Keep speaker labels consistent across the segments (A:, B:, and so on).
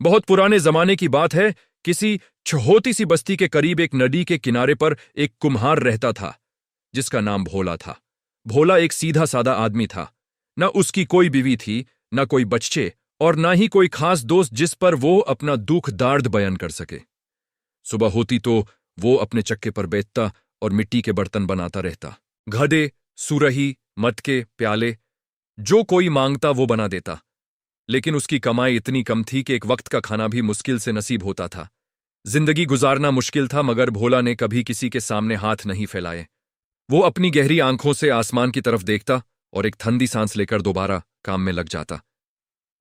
A: बहुत पुराने जमाने की बात है। किसी छोटी सी बस्ती के करीब एक नदी के किनारे पर एक कुम्हार रहता था जिसका नाम भोला था। भोला एक सीधा सादा आदमी था। न उसकी कोई बीवी थी, न कोई बच्चे, और न ही कोई खास दोस्त जिस पर वो अपना दुख दर्द बयान कर सके। सुबह होती तो वो अपने चक्के पर बैठता और मिट्टी के बर्तन बनाता रहता। घड़े, सुरही, मटके, प्याले, जो कोई मांगता वो बना देता। लेकिन उसकी कमाई इतनी कम थी कि एक वक्त का खाना भी मुश्किल से नसीब होता था। जिंदगी गुजारना मुश्किल था, मगर भोला ने कभी किसी के सामने हाथ नहीं फैलाए। वो अपनी गहरी आंखों से आसमान की तरफ देखता और एक ठंडी सांस लेकर दोबारा काम में लग जाता।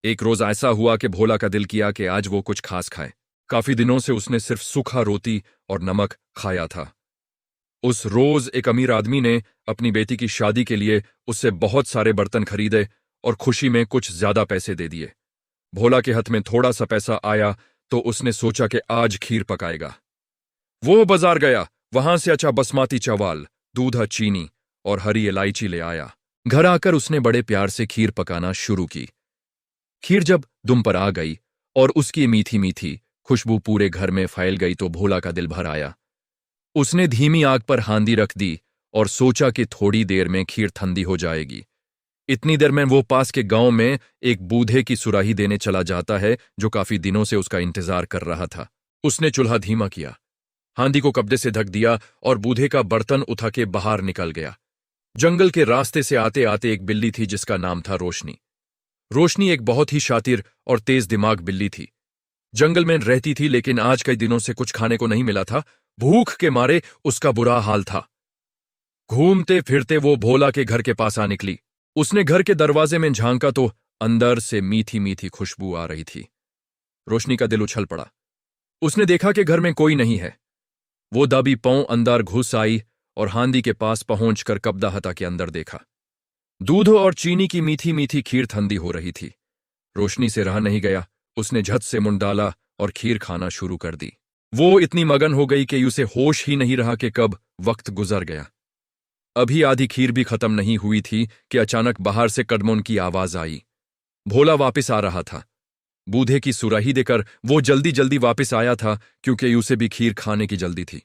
A: एक रोज ऐसा हुआ कि भोला का दिल किया कि आज वो कुछ खास खाए। काफी दिनों से उसने सिर्फ सूखा रोटी और नमक खाया था। उस रोज एक अमीर आदमी ने अपनी बेटी की शादी के लिए उससे बहुत सारे बर्तन खरीदे और खुशी में कुछ ज्यादा पैसे दे दिए। भोला के हाथ में थोड़ा सा पैसा आया तो उसने सोचा कि आज खीर पकाएगा। वो बाजार गया, वहां से अच्छा बासमती चावल, दूध, चीनी और हरी इलायची ले आया। घर आकर उसने बड़े प्यार से खीर पकाना शुरू की। खीर जब दुम पर आ गई और उसकी मीठी मीठी खुशबू पूरे घर में फैल गई तो भोला का दिल भर आया। उसने धीमी आग पर हांडी रख दी और सोचा कि थोड़ी देर में खीर ठंडी हो जाएगी। इतनी देर में वो पास के गांव में एक बूढ़े की सुराही देने चला जाता है जो काफी दिनों से उसका इंतजार कर रहा था। उसने चूल्हा धीमा किया, हांडी को कपड़े से ढक दिया और बूढ़े का बर्तन उठा के बाहर निकल गया। जंगल के रास्ते से आते आते एक बिल्ली थी जिसका नाम था रोशनी। रोशनी एक बहुत ही शातिर और तेज दिमाग बिल्ली थी। जंगल में रहती थी, लेकिन आज कई दिनों से कुछ खाने को नहीं मिला था। भूख के मारे उसका बुरा हाल था। घूमते फिरते वो भोला के घर के पास आ निकली। उसने घर के दरवाजे में झांका तो अंदर से मीठी मीठी खुशबू आ रही थी। रोशनी का दिल उछल पड़ा। उसने देखा कि घर में कोई नहीं है। वो दबी पांव अंदर घुस आई और हांडी के पास पहुंचकर कपड़ा हटा के अंदर देखा। दूध और चीनी की मीठी मीठी खीर ठंडी हो रही थी। रोशनी से रहा नहीं गया। उसने झट से मुंह डाला और खीर खाना शुरू कर दी। वो इतनी मगन हो गई कि उसे होश ही नहीं रहा कि कब वक्त गुजर गया। अभी आधी खीर भी खत्म नहीं हुई थी कि अचानक बाहर से कदमों की आवाज आई। भोला वापस आ रहा था। बूढ़े की सुराही देकर वो जल्दी जल्दी वापस आया था क्योंकि उसे भी खीर खाने की जल्दी थी।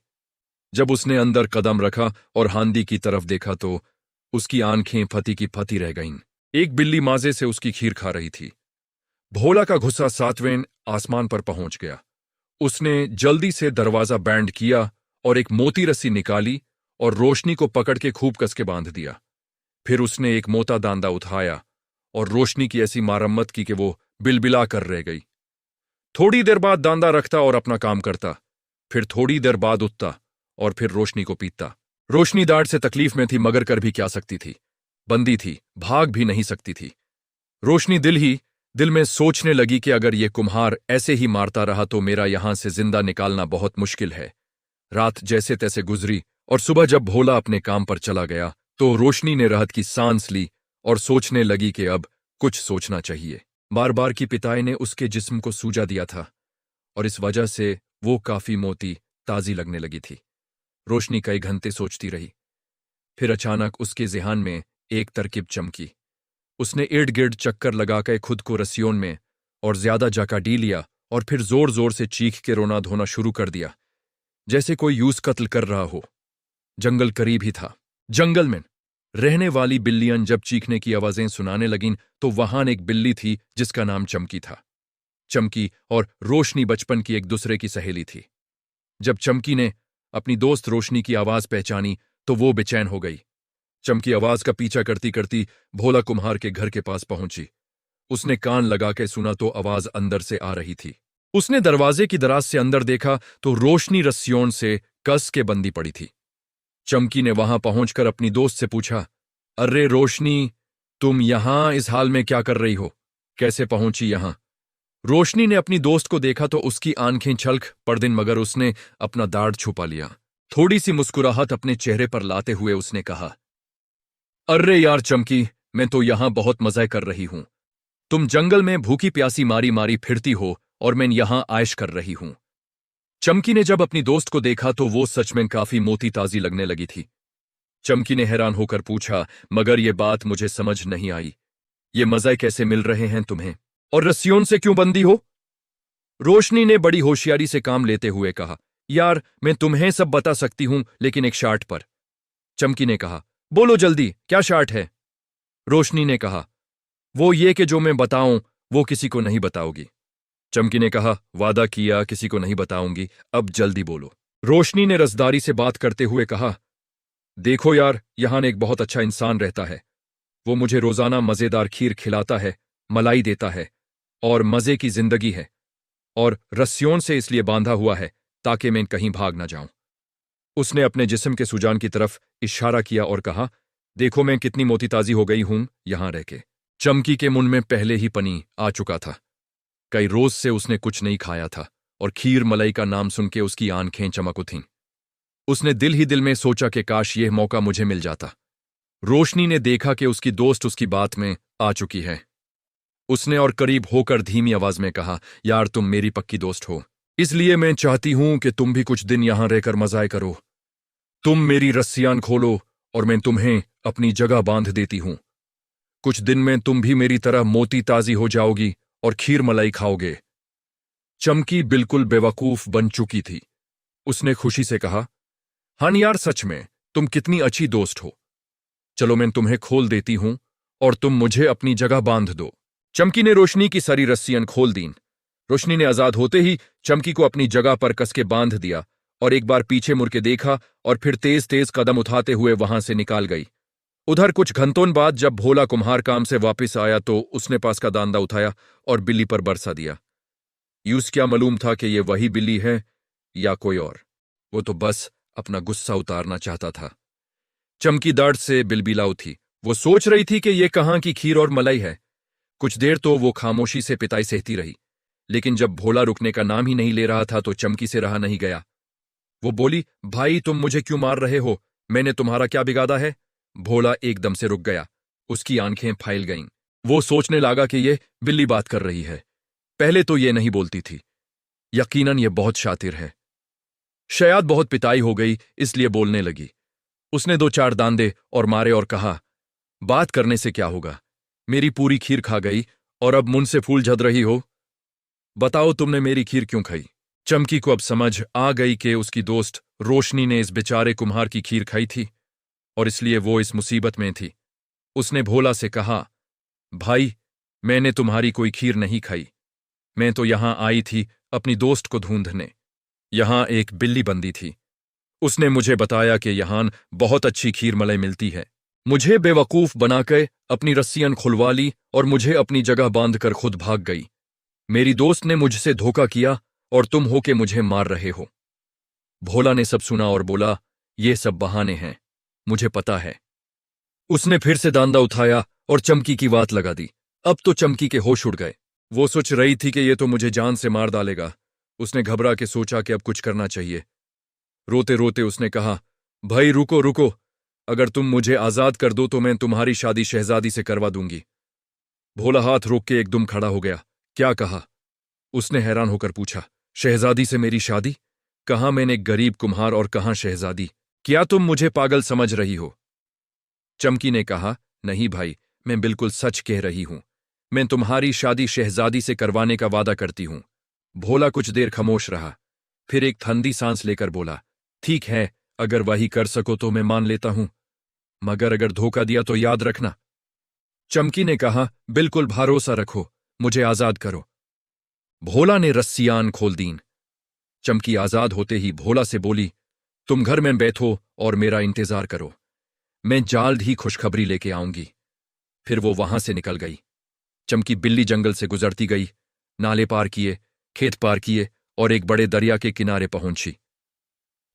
A: जब उसने अंदर कदम रखा और हांडी की तरफ देखा तो उसकी आंखें फटी की फटी रह गईं। एक बिल्ली माजे से उसकी खीर खा रही थी। भोला का गुस्सा सातवें आसमान पर पहुंच गया। उसने जल्दी से दरवाजा बैंड किया और एक मोटी रस्सी निकाली और रोशनी को पकड़ के खूब कस के बांध दिया। फिर उसने एक मोटा दांदा उठाया और रोशनी की ऐसी मरम्मत की कि वो बिलबिला कर रह गई। थोड़ी देर बाद दांदा रखता और अपना काम करता, फिर थोड़ी देर बाद उठता और फिर रोशनी को पीटता। रोशनी दाढ़ से तकलीफ में थी, मगर कर भी क्या सकती थी। बंदी थी, भाग भी नहीं सकती थी। रोशनी दिल में सोचने लगी कि अगर ये कुम्हार ऐसे ही मारता रहा तो मेरा यहां से जिंदा निकालना बहुत मुश्किल है। रात जैसे तैसे गुजरी और सुबह जब भोला अपने काम पर चला गया तो रोशनी ने राहत की सांस ली और सोचने लगी कि अब कुछ सोचना चाहिए। बार बार की पिटाई ने उसके जिस्म को सूजा दिया था और इस वजह से वो काफी मोटी ताजी लगने लगी थी। रोशनी कई घंटे सोचती रही। फिर अचानक उसके ज़हन में एक तरकीब चमकी। उसने इर्द गिर्द चक्कर लगाकर खुद को रस्सियों में और ज्यादा जका डी लिया और फिर जोर जोर से चीख के रोना धोना शुरू कर दिया, जैसे कोई यूस कत्ल कर रहा हो। जंगल करीब ही था। जंगल में रहने वाली बिल्लियां जब चीखने की आवाजें सुनाने लगीं तो वहां एक बिल्ली थी जिसका नाम चमकी था। चमकी और रोशनी बचपन की एक दूसरे की सहेली थी। जब चमकी ने अपनी दोस्त रोशनी की आवाज पहचानी तो वो बेचैन हो गई। चमकी आवाज का पीछा करती करती भोला कुम्हार के घर के पास पहुंची। उसने कान लगा के सुना तो आवाज अंदर से आ रही थी। उसने दरवाजे की दराज से अंदर देखा तो रोशनी रस्सियों से कस के बंदी पड़ी थी। चमकी ने वहां पहुंचकर अपनी दोस्त से पूछा, अरे रोशनी, तुम यहां इस हाल में क्या कर रही हो? कैसे पहुंची यहां? रोशनी ने अपनी दोस्त को देखा तो उसकी आंखें छलक पड़, मगर उसने अपना दाढ़ छुपा लिया। थोड़ी सी मुस्कुराहट अपने चेहरे पर लाते हुए उसने कहा, अरे यार चमकी, मैं तो यहां बहुत मजे कर रही हूं। तुम जंगल में भूखी प्यासी मारी मारी फिरती हो और मैं यहां आयश कर रही हूं। चमकी ने जब अपनी दोस्त को देखा तो वो सच में काफी मोटी ताजी लगने लगी थी। चमकी ने हैरान होकर पूछा, मगर ये बात मुझे समझ नहीं आई। ये मजे कैसे मिल रहे हैं तुम्हें और रस्सियों से क्यों बंदी हो? रोशनी ने बड़ी होशियारी से काम लेते हुए कहा, यार मैं तुम्हें सब बता सकती हूं, लेकिन एक शर्त पर। चमकी ने कहा, बोलो जल्दी, क्या शर्त है? रोशनी ने कहा, वो ये कि जो मैं बताऊं वो किसी को नहीं बताओगी। चमकी ने कहा, वादा किया किसी को नहीं बताऊंगी, अब जल्दी बोलो। रोशनी ने रसदारी से बात करते हुए कहा, देखो यार, यहां एक बहुत अच्छा इंसान रहता है। वो मुझे रोजाना मजेदार खीर खिलाता है, मलाई देता है और मजे की जिंदगी है, और रस्सियों से इसलिए बांधा हुआ है ताकि मैं कहीं भाग ना जाऊं। उसने अपने जिस्म के सुजान की तरफ इशारा किया और कहा, देखो मैं कितनी मोतीताजी हो गई हूं यहां रह के। चमकी के मुंह में पहले ही पनी आ चुका था। कई रोज से उसने कुछ नहीं खाया था और खीर मलाई का नाम सुन के उसकी आंखें चमक उठीं। उसने दिल ही दिल में सोचा कि काश यह मौका मुझे मिल जाता। रोशनी ने देखा कि उसकी दोस्त उसकी बात में आ चुकी है। उसने और करीब होकर धीमी आवाज में कहा, यार तुम मेरी पक्की दोस्त हो, इसलिए मैं चाहती हूं कि तुम भी कुछ दिन यहां रहकर मजाए करो। तुम मेरी रस्सियां खोलो और मैं तुम्हें अपनी जगह बांध देती हूं। कुछ दिन में तुम भी मेरी तरह मोती ताजी हो जाओगी और खीर मलाई खाओगे। चमकी बिल्कुल बेवकूफ बन चुकी थी। उसने खुशी से कहा, हाँ यार, सच में तुम कितनी अच्छी दोस्त हो। चलो मैं तुम्हें खोल देती हूं और तुम मुझे अपनी जगह बांध दो। चमकी ने रोशनी की सारी रस्सियां खोल दीं। रोशनी ने आजाद होते ही चमकी को अपनी जगह पर कस के बांध दिया और एक बार पीछे मुड़ के देखा और फिर तेज तेज कदम उठाते हुए वहां से निकाल गई। उधर कुछ घंटों बाद जब भोला कुम्हार काम से वापस आया तो उसने पास का दांदा उठाया और बिल्ली पर बरसा दिया। यूस क्या मालूम था कि यह वही बिल्ली है या कोई और। वो तो बस अपना गुस्सा उतारना चाहता था। चमकी दर्द से बिलबिला उठी। वो सोच रही थी कि यह कहां की खीर और मलाई है। कुछ देर तो वो खामोशी से पिटाई सहती रही, लेकिन जब भोला रुकने का नाम ही नहीं ले रहा था तो चमकी से रहा नहीं गया। वो बोली, भाई तुम मुझे क्यों मार रहे हो? मैंने तुम्हारा क्या बिगाड़ा है? भोला एकदम से रुक गया। उसकी आंखें फैल गईं। वो सोचने लगा कि ये बिल्ली बात कर रही है। पहले तो ये नहीं बोलती थी। यकीनन ये बहुत शातिर है। शायद बहुत पिटाई हो गई इसलिए बोलने लगी। उसने दो चार दांदे और मारे और कहा, बात करने से क्या होगा? मेरी पूरी खीर खा गई और अब मुंह से फूल झड़ रही हो। बताओ तुमने मेरी खीर क्यों खाई? चमकी को अब समझ आ गई कि उसकी दोस्त रोशनी ने इस बेचारे कुम्हार की खीर खाई थी और इसलिए वो इस मुसीबत में थी। उसने भोला से कहा, भाई मैंने तुम्हारी कोई खीर नहीं खाई। मैं तो यहां आई थी अपनी दोस्त को ढूंढने। यहां एक बिल्ली बंदी थी। उसने मुझे बताया कि यहां बहुत अच्छी खीर मलाई मिलती है। मुझे बेवकूफ बनाकर अपनी रस्सियां खुलवा ली और मुझे अपनी जगह बांधकर खुद भाग गई। मेरी दोस्त ने मुझसे धोखा किया और तुम हो के मुझे मार रहे हो। भोला ने सब सुना और बोला, ये सब बहाने हैं, मुझे पता है। उसने फिर से दांदा उठाया और चमकी की वात लगा दी। अब तो चमकी के होश उड़ गए। वो सोच रही थी कि ये तो मुझे जान से मार डालेगा। उसने घबरा के सोचा कि अब कुछ करना चाहिए। रोते रोते उसने कहा, भाई रुको रुको, अगर तुम मुझे आजाद कर दो तो मैं तुम्हारी शादी शहजादी से करवा दूंगी। भोला हाथ रोक के एकदम खड़ा हो गया। क्या कहा? उसने हैरान होकर पूछा। शहजादी से मेरी शादी? कहां मैंने गरीब कुम्हार और कहां शहजादी? क्या तुम मुझे पागल समझ रही हो? चमकी ने कहा, नहीं भाई, मैं बिल्कुल सच कह रही हूं। मैं तुम्हारी शादी शहजादी से करवाने का वादा करती हूं। भोला कुछ देर खामोश रहा, फिर एक ठंडी सांस लेकर बोला, ठीक है, अगर वही कर सको तो मैं मान लेता हूं, मगर अगर धोखा दिया तो याद रखना। चमकी ने कहा, बिल्कुल भरोसा रखो, मुझे आजाद करो। भोला ने रस्सियां खोल दीं। चमकी आजाद होते ही भोला से बोली, तुम घर में बैठो और मेरा इंतजार करो, मैं जल्द ही खुशखबरी लेके आऊंगी। फिर वो वहां से निकल गई। चमकी बिल्ली जंगल से गुजरती गई, नाले पार किए, खेत पार किए और एक बड़े दरिया के किनारे पहुंची।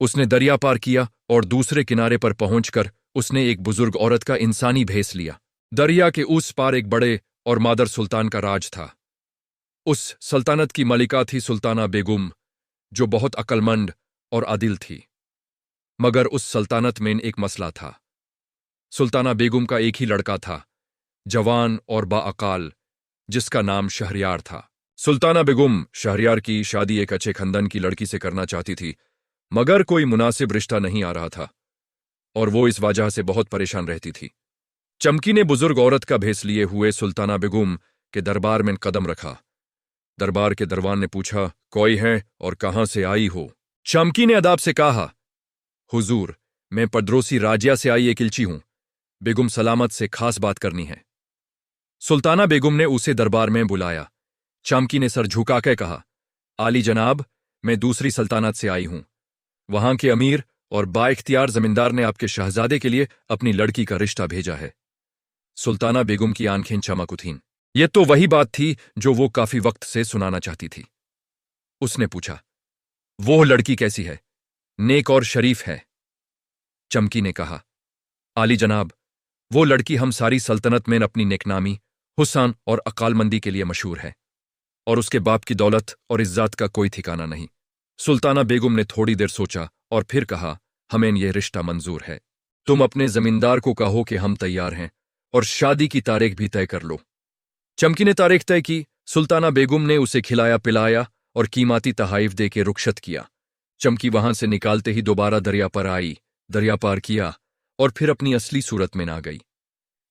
A: उसने दरिया पार किया और दूसरे किनारे पर पहुंचकर उसने एक बुजुर्ग औरत का इंसानी भेस लिया। दरिया के उस पार एक बड़े और मादर सुल्तान का राज था। उस सल्तनत की मलिका थी सुल्ताना बेगम, जो बहुत अक्लमंद और आदिल थी। मगर उस सल्तनत में एक मसला था। सुल्ताना बेगम का एक ही लड़का था, जवान और बाअकाल, जिसका नाम शहरयार था। सुल्ताना बेगम शहरयार की शादी एक अच्छे खानदान की लड़की से करना चाहती थी, मगर कोई मुनासिब रिश्ता नहीं आ रहा था और वो इस वजह से बहुत परेशान रहती थी। चमकी ने बुजुर्ग औरत का भेस लिए हुए सुल्ताना बेगम के दरबार में कदम रखा। दरबार के दरबान ने पूछा, कोई है और कहां से आई हो? चमकी ने अदाब से कहा, हुजूर, मैं पड़ोसी राज्य से आई एक इल्ची हूं। बेगम सलामत से खास बात करनी है। सुल्ताना बेगम ने उसे दरबार में बुलाया। चमकी ने सर झुकाकर कहा, आली जनाब, मैं दूसरी सल्तनत से आई हूं। वहां के अमीर और बाइख्तियार जमींदार ने आपके शहजादे के लिए अपनी लड़की का रिश्ता भेजा है। सुल्ताना बेगम की आंखें चमक उठीं। यह तो वही बात थी जो वो काफी वक्त से सुनाना चाहती थी। उसने पूछा, वो लड़की कैसी है? नेक और शरीफ है? चमकी ने कहा, आली जनाब, वो लड़की हम सारी सल्तनत में अपनी नेकनामी, हुस्न और अकालमंदी के लिए मशहूर है, और उसके बाप की दौलत और इज्जत का कोई ठिकाना नहीं। सुल्ताना बेगम ने थोड़ी देर सोचा और फिर कहा, हमें यह रिश्ता मंजूर है। तुम अपने जमींदार को कहो कि हम तैयार हैं और शादी की तारीख भी तय कर लो। चमकी ने तारीख तय की। सुल्ताना बेगम ने उसे खिलाया पिलाया और कीमती तहाइफ दे के रुखसत किया। चमकी वहां से निकालते ही दोबारा दरिया पर आई, दरिया पार किया और फिर अपनी असली सूरत में ना गई।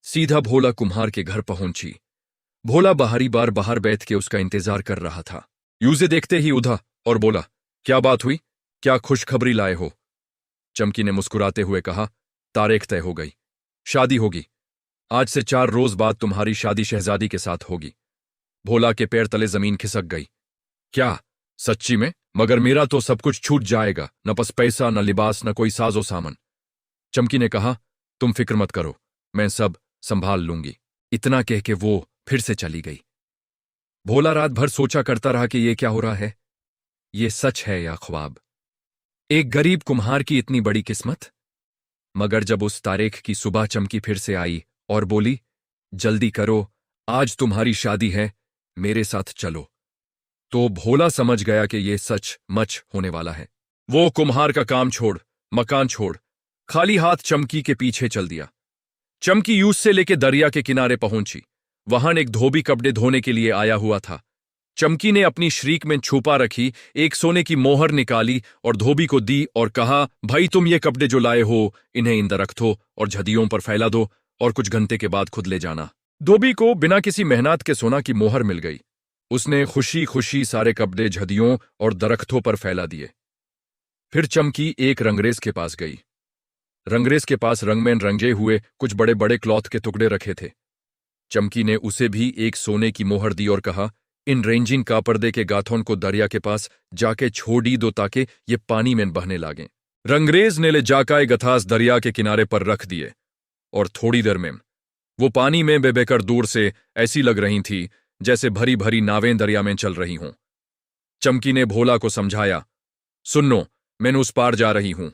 A: सीधा भोला कुम्हार के घर पहुंची। भोला बाहरी बार बाहर बैठ के उसका इंतजार कर रहा था। यूजे देखते ही उधा और बोला, क्या बात हुई? क्या खुशखबरी लाए हो? चमकी ने मुस्कुराते हुए कहा, तारीख तय हो गई, शादी होगी। आज से 4 रोज बाद तुम्हारी शादी शहजादी के साथ होगी। भोला के पैर तले जमीन खिसक गई। क्या सच्ची में? मगर मेरा तो सब कुछ छूट जाएगा, न बस पैसा, न लिबास, न कोई साजो सामान। चमकी ने कहा, तुम फिक्र मत करो, मैं सब संभाल लूंगी। इतना कह के वो फिर से चली गई। भोला रात भर सोचा करता रहा कि ये क्या हो रहा है, ये सच है या ख्वाब। एक गरीब कुम्हार की इतनी बड़ी किस्मत। मगर जब उस तारीख की सुबह चमकी फिर से आई और बोली, जल्दी करो, आज तुम्हारी शादी है, मेरे साथ चलो, तो भोला समझ गया कि यह सच मच होने वाला है। वो कुम्हार का काम छोड़, मकान छोड़, खाली हाथ चमकी के पीछे चल दिया। चमकी यूस से लेके दरिया के किनारे पहुंची। वहां एक धोबी कपड़े धोने के लिए आया हुआ था। चमकी ने अपनी शरीक में छुपा रखी एक सोने की मोहर निकाली और धोबी को दी और कहा, भाई तुम ये कपड़े जो लाए हो इन्हें इन रखो और झदियों पर फैला दो और कुछ घंटे के बाद खुद ले जाना। धोबी को बिना किसी मेहनत के सोना की मोहर मिल गई। उसने खुशी खुशी सारे कपड़े झदियों और दरख्तों पर फैला दिए। फिर चमकी एक रंगरेज के पास गई। रंगरेज के पास रंग में रंगे हुए कुछ बड़े बड़े क्लॉथ के टुकड़े रखे थे। चमकी ने उसे भी एक सोने की मोहर दी और कहा, इन रेंजिन का पर्दे के गाथों को दरिया के पास जाके छोड़ी दो ताकि ये पानी में बहने लागें। रंगरेज ने ले जाकर गथास दरिया के किनारे पर रख दिए और थोड़ी देर में वो पानी में बेबेकर दूर से ऐसी लग रही थी जैसे भरी भरी नावें दरिया में चल रही हों। चमकी ने भोला को समझाया, सुनो, मैं उस पार जा रही हूं।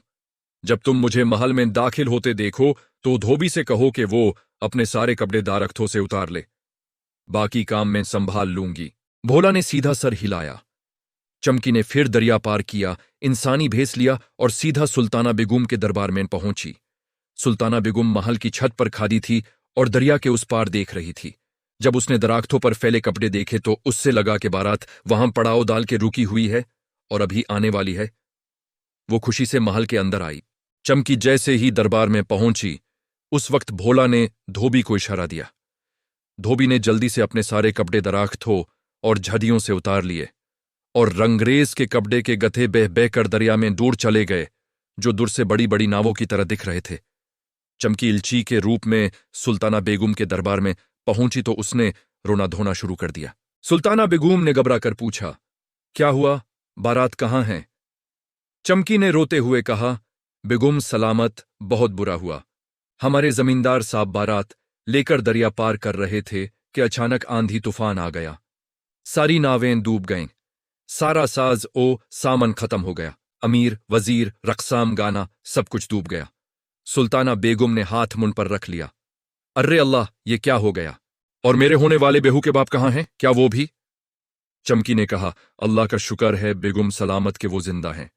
A: जब तुम मुझे महल में दाखिल होते देखो तो धोबी से कहो कि वो अपने सारे कपड़े दारख्तों से उतार ले, बाकी काम मैं संभाल लूंगी। भोला ने सीधा सर हिलाया। चमकी ने फिर दरिया पार किया, इंसानी भेस लिया और सीधा सुल्ताना बेगम के दरबार में पहुंची। सुल्ताना बेगम महल की छत पर खादी थी और दरिया के उस पार देख रही थी। जब उसने दरख्तों पर फैले कपड़े देखे तो उससे लगा कि बारात वहां पड़ाव डाल के रुकी हुई है और अभी आने वाली है। वो खुशी से महल के अंदर आई। चमकी जैसे ही दरबार में पहुंची, उस वक्त भोला ने धोबी को इशारा दिया। धोबी ने जल्दी से अपने सारे कपड़े दरख्तों और झदियों से उतार लिए और रंगरेज के कपड़े के गथे बह बह कर दरिया में दूर चले गए, जो दूर से बड़ी बड़ी नावों की तरह दिख रहे थे। चमकी इल्ची के रूप में सुल्ताना बेगम के दरबार में पहुंची तो उसने रोना धोना शुरू कर दिया। सुल्ताना बेगम ने घबरा कर पूछा, क्या हुआ, बारात कहां है? चमकी ने रोते हुए कहा, बेगम सलामत, बहुत बुरा हुआ। हमारे जमींदार साहब बारात लेकर दरिया पार कर रहे थे कि अचानक आंधी तूफान आ गया। सारी नावें डूब गईं, सारा साज ओ सामान खत्म हो गया। अमीर, वजीर, रक़साम, गाना सब कुछ डूब गया। सुल्ताना बेगम ने हाथ मुंह पर रख लिया। अर्रे अल्लाह, ये क्या हो गया? और मेरे होने वाले बेहू के बाप कहाँ हैं? क्या वो भी? चमकी ने कहा, अल्लाह का शुक्र है बेगम सलामत के वो जिंदा हैं।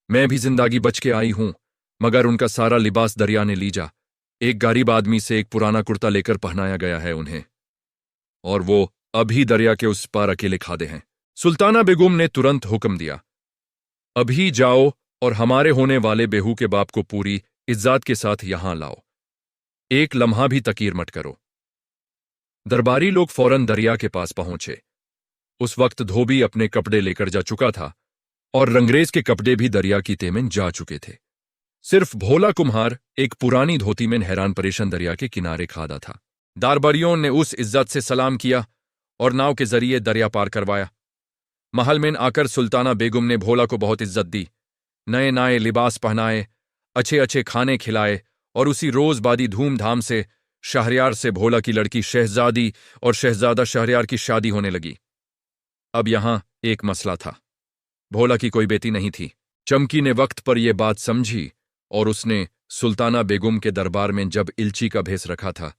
A: मैं भी जिंदगी बच के आई हूं, मगर उनका सारा लिबास दरिया ने लीजा। एक गरीब आदमी से एक पुराना कुर्ता लेकर पहनाया गया है उन्हें, और वो अभी दरिया के उस पार अकेले खादे हैं। सुल्ताना बेगम ने तुरंत हुक्म दिया, अभी जाओ और हमारे होने वाले बेहू के बाप को पूरी इज्जत के साथ यहां लाओ। एक लम्हा भी तकीर मत करो। दरबारी लोग फौरन दरिया के पास पहुंचे। उस वक्त धोबी अपने कपड़े लेकर जा चुका था और रंगरेज के कपड़े भी दरिया की तह में जा चुके थे। सिर्फ भोला कुम्हार एक पुरानी धोती में हैरान परेशान दरिया के किनारे खादा था। दरबारियों ने उस इज्जत से सलाम किया और नाव के जरिए दरिया पार करवाया। महल में आकर सुल्ताना बेगम ने भोला को बहुत इज्जत दी, नए नए लिबास पहनाए, अच्छे अच्छे खाने खिलाए और उसी रोज बादी धूमधाम से शहरयार से भोला की लड़की शहजादी और शहजादा शहरयार की शादी होने लगी। अब यहां एक मसला था, भोला की कोई बेटी नहीं थी। चमकी ने वक्त पर यह बात समझी और उसने सुल्ताना बेगम के दरबार में जब इल्ची का भेस रखा था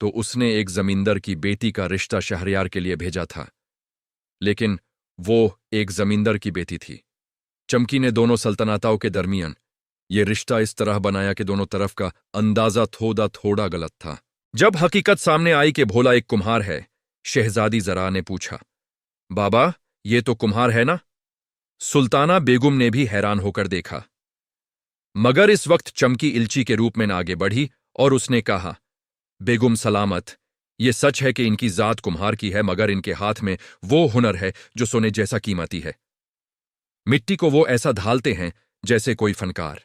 A: तो उसने एक जमींदार की बेटी का रिश्ता शहरयार के लिए भेजा था, लेकिन वो एक जमींदार की बेटी थी। चमकी ने दोनों सल्तनतों के दरमियान ये रिश्ता इस तरह बनाया कि दोनों तरफ का अंदाजा थोड़ा थोड़ा गलत था। जब हकीकत सामने आई कि भोला एक कुम्हार है, शहजादी जरा ने पूछा, बाबा ये तो कुम्हार है ना? सुल्ताना बेगम ने भी हैरान होकर देखा, मगर इस वक्त चमकी इल्ची के रूप में आगे बढ़ी और उसने कहा, बेगम सलामत, ये सच है कि इनकी जात कुम्हार की है, मगर इनके हाथ में वो हुनर है जो सोने जैसा कीमती है। मिट्टी को वो ऐसा ढालते हैं जैसे कोई फनकार।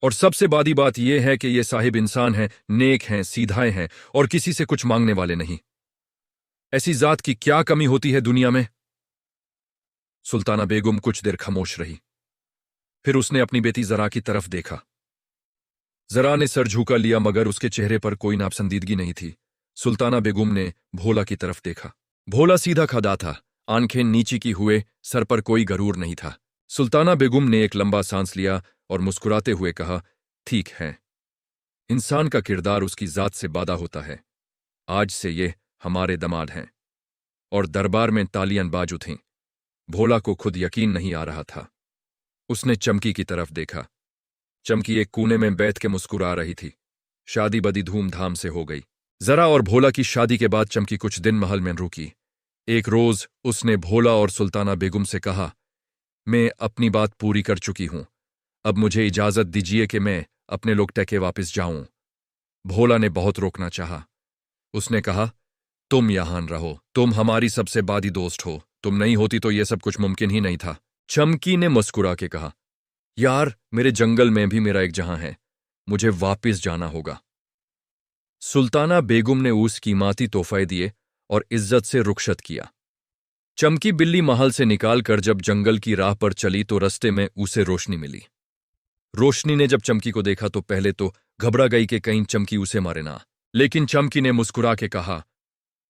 A: और सबसे बड़ी बात यह है कि ये साहिब इंसान हैं, नेक हैं, सीधाए हैं और किसी से कुछ मांगने वाले नहीं। ऐसी जात की क्या कमी होती है दुनिया में? सुल्ताना बेगम कुछ देर खामोश रही, फिर उसने अपनी बेटी जरा की तरफ देखा। जरा ने सर झुका लिया, मगर उसके चेहरे पर कोई नापसंदीदगी नहीं थी। सुल्ताना बेगम ने भोला की तरफ देखा। भोला सीधा खड़ा था, आंखें नीची की हुए, सर पर कोई गरूर नहीं था। सुल्ताना बेगम ने एक लंबा सांस लिया और मुस्कुराते हुए कहा, ठीक है, इंसान का किरदार उसकी जात से बादा होता है। आज से ये हमारे दमाद हैं। और दरबार में तालियां बाज उठीं। भोला को खुद यकीन नहीं आ रहा था। उसने चमकी की तरफ देखा। चमकी एक कोने में बैठ के मुस्कुरा रही थी। शादी बदी धूमधाम से हो गई। जरा और भोला की शादी के बाद चमकी कुछ दिन महल में रुकी। एक रोज उसने भोला और सुल्ताना बेगम से कहा, मैं अपनी बात पूरी कर चुकी हूं, अब मुझे इजाजत दीजिए कि मैं अपने लोग टके वापस जाऊं। भोला ने बहुत रोकना चाहा। उसने कहा, तुम यहां रहो, तुम हमारी सबसे बादी दोस्त हो, तुम नहीं होती तो यह सब कुछ मुमकिन ही नहीं था। चमकी ने मुस्कुरा के कहा, यार, मेरे जंगल में भी मेरा एक जहां है, मुझे वापस जाना होगा। सुल्ताना बेगम ने उस कीमती तोहफे दिए और इज्जत से रुखसत किया। चमकी बिल्ली महल से निकालकर जब जंगल की राह पर चली तो रास्ते में उसे रोशनी मिली। रोशनी ने जब चमकी को देखा तो पहले तो घबरा गई कि कहीं चमकी उसे मारे ना, लेकिन चमकी ने मुस्कुरा के कहा,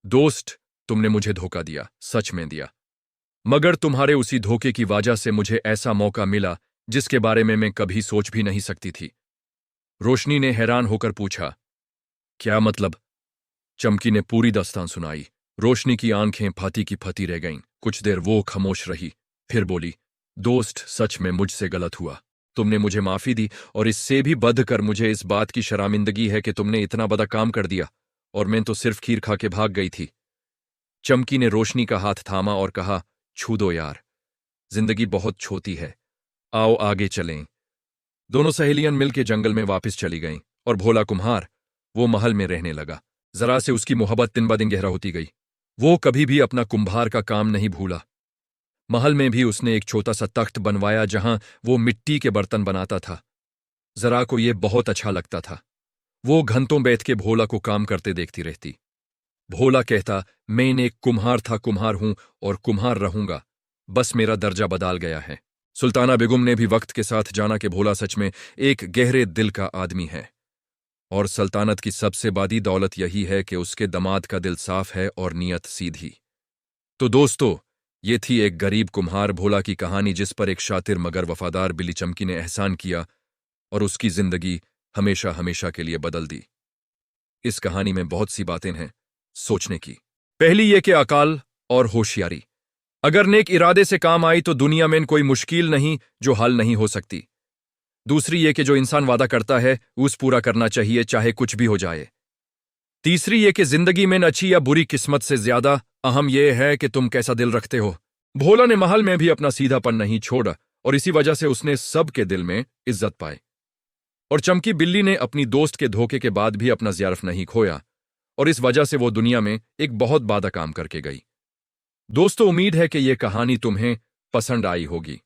A: दोस्त, तुमने मुझे धोखा दिया, सच में दिया, मगर तुम्हारे उसी धोखे की वजह से मुझे ऐसा मौका मिला जिसके बारे में मैं कभी सोच भी नहीं सकती थी। रोशनी ने हैरान होकर पूछा, क्या मतलब? चमकी ने पूरी दास्तान सुनाई। रोशनी की आंखें फाती की फती रह गईं। कुछ देर वो खामोश रही, फिर बोली, दोस्त, सच में मुझसे गलत हुआ। तुमने मुझे माफी दी और इससे भी बढ़कर मुझे इस बात की शर्मिंदगी है कि तुमने इतना बड़ा काम कर दिया और मैं तो सिर्फ खीर खा के भाग गई थी। चमकी ने रोशनी का हाथ थामा और कहा, छू दो यार, जिंदगी बहुत छोटी है, आओ आगे चलें। दोनों सहेलियां मिलकर जंगल में वापस चली गईं और भोला कुम्हार वो महल में रहने लगा। जरा से उसकी मोहब्बत दिन ब दिन गहरा होती गई। वो कभी भी अपना कुम्हार का काम नहीं भूला। महल में भी उसने एक छोटा सा तख्त बनवाया जहां वो मिट्टी के बर्तन बनाता था। जरा को ये बहुत अच्छा लगता था। वो घंटों बैठ के भोला को काम करते देखती रहती। भोला कहता, मैं एक कुम्हार था, कुम्हार हूं और कुम्हार रहूंगा, बस मेरा दर्जा बदल गया है। सुल्ताना बेगम ने भी वक्त के साथ जाना कि भोला सच में एक गहरे दिल का आदमी है और सल्तनत की सबसे बड़ी दौलत यही है कि उसके दामाद का दिल साफ है और नीयत सीधी। तो दोस्तों, ये थी एक गरीब कुम्हार भोला की कहानी जिस पर एक शातिर मगर वफादार बिल्ली चमकी ने एहसान किया और उसकी जिंदगी हमेशा हमेशा के लिए बदल दी। इस कहानी में बहुत सी बातें हैं सोचने की। पहली ये कि अकाल और होशियारी अगर नेक इरादे से काम आई तो दुनिया में कोई मुश्किल नहीं जो हल नहीं हो सकती। दूसरी ये कि जो इंसान वादा करता है उस पूरा करना चाहिए, चाहे कुछ भी हो जाए। तीसरी ये कि जिंदगी में अच्छी या बुरी किस्मत से ज्यादा अहम यह है कि तुम कैसा दिल रखते हो। भोला ने महल में भी अपना सीधापन नहीं छोड़ा और इसी वजह से उसने सबके दिल में इज्जत पाई। और चमकी बिल्ली ने अपनी दोस्त के धोखे के बाद भी अपना ज़ियारफ नहीं खोया और इस वजह से वो दुनिया में एक बहुत बड़ा काम करके गई। दोस्तों, उम्मीद है कि यह कहानी तुम्हें पसंद आई होगी।